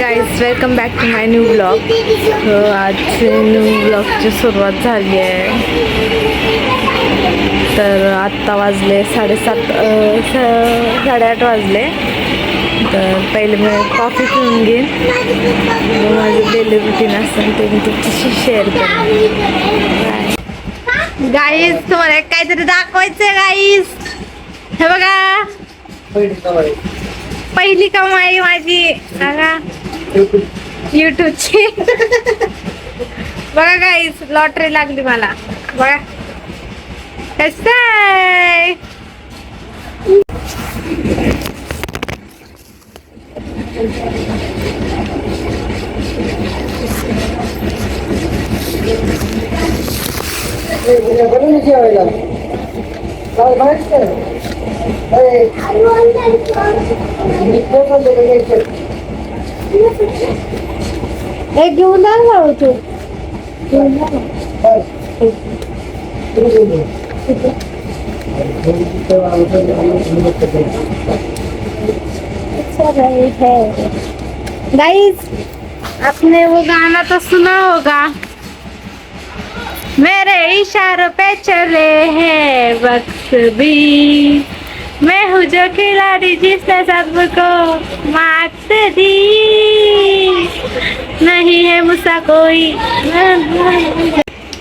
Guys welcome back to my new blog. आज new ब्लॉगची सुरुवात झाली आहे. तर आत्ता वाजले 7:30 वाजले. तर पहिले मी कॉफी पिऊन घेईन. माझं डेली रुटीन असतं ते मी तुमच्याशी शेअर करेन. गाईज तुम्हाला काहीतरी दाखवायचंय गाईज. हे बघा पहिली कमाई माझी बघा युट्यूबची. बघा गाईस लॉटरी लागली मला. बघा कसं आहे. एक घेऊन जा ना तू. गाइस आपने वो गाना तो सुना होगा, मेरे इशारों पे चले हैं वक्त भी, मैं हूँ जो खिलाड़ी जिसने सबको मात दी, नहीं है मुझसा कोई.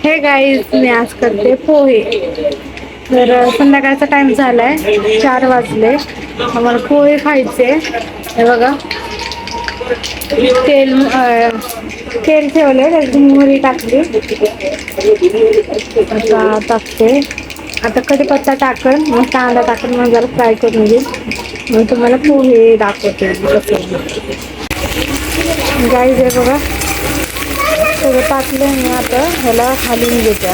हे गाईज मी आज करते पोहे. तर संध्याकाळचा टाइम झालाय, 4 वाजले. आम्हाला पोहे खायचे. हे बघा तेल ठेवले, त्याची मोहरी टाकली. आता टाकते. आता कढीपत्ता टाकन, मग कांदा टाकून मग जरा फ्राय करून घेईन. मग तुम्हाला पोहे दाखवते गाईज. हे बघा सगळं टाकले मी. आता ह्याला खालीन घेते.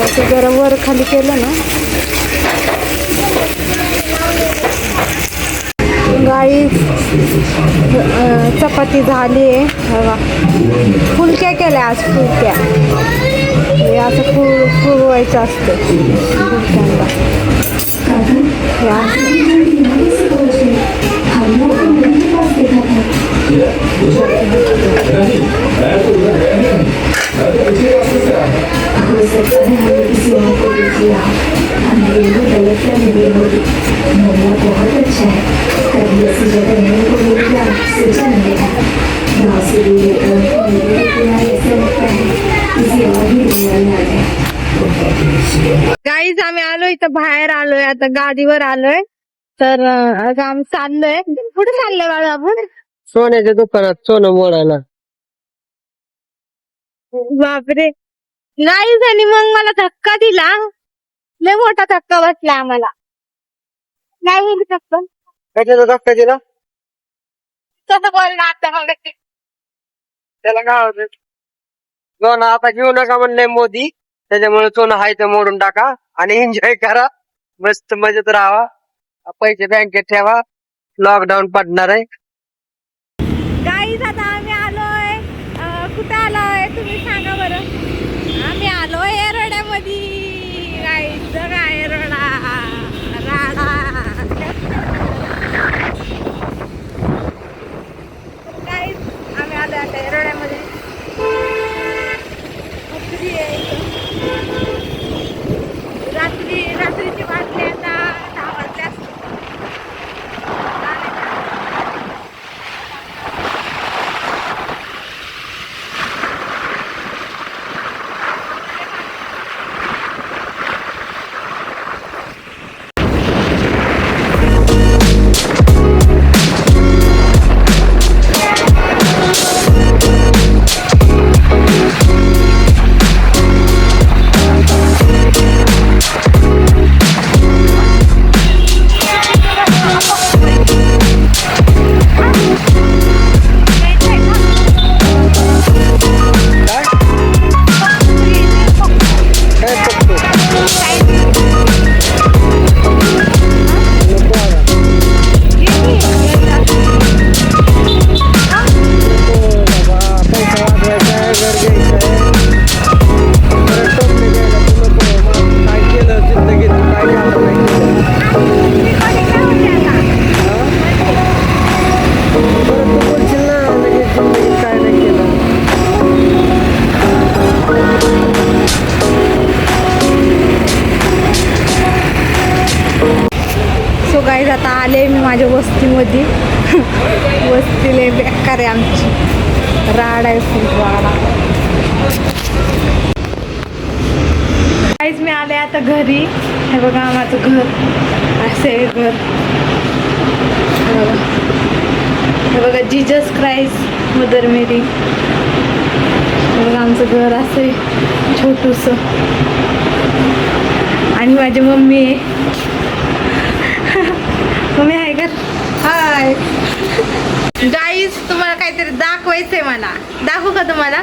असं जरा वर खाली केलं ना गाईज. चपाती झाली आहे बघा. फुलक्या केल्या आज. फुलक्या हे असं फुलवायचं असतं फुलक्यांना. गाईज आम्ही आलोय इथं बाहेर आलोय. आता गाडीवर आलोय. तर आम्ही चाललोय. कुठे चाललोय बाळा आपण? सोन्याच्या दुकानात सोनं मोडायला. बापरे गाईज. आणि मग मला धक्का दिला. लय मोठा धक्का बसला आम्हाला. काय बोलू शकतो कशाचा धक्का दिला? कसं बोलला आता मग? त्याला काय होत सोनं आता घेऊ नका म्हणलंय मोदी. त्याच्यामुळे सोनं हाय ते मोडून टाका आणि एन्जॉय करा. मस्त मजेत राहा. पैसे बँकेत ठेवा. लॉकडाऊन पडणार आहे. गाईज आता आम्ही आलोय. कुठे आलोय तुम्ही सांगा बरं. आम्ही आलोय एरड्यामध्ये. गाईज बघा एरडा राडा. गाईज आम्ही आलोय आता एरड्यामध्ये. रात्रीची वाजले आता 6 वाजले. आता आले मी माझ्या वस्तीमध्ये. वस्तीले बेकार आहे आमची, राड आहे फुल राडा. काहीच मी आले आता घरी. हे बघा माझं घर, असं आहे घर. हे बघा जीजस क्राइस्ट मदर मेरी. हे बघा आमचं घर असं आहे छोटूसं. आणि माझी मम्मी आहे. मम्मी आहे का? हाय गाईज, तुम्हाला काहीतरी दाखवायचंय मला. दाखवू का तुम्हाला?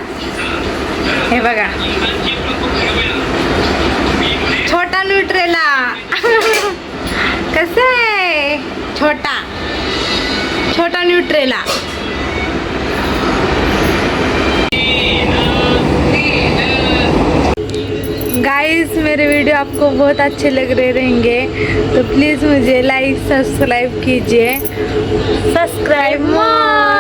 हे बघा छोटा न्यूट्रेला. कसं आहे? छोटा छोटा न्यूट्रेला. गाइस, मेरे वीडियो आपको बहुत अच्छे लग रहे रहेंगे तो प्लीज़ मुझे लाइक सब्सक्राइब कीजिए. सब्सक्राइब मोर.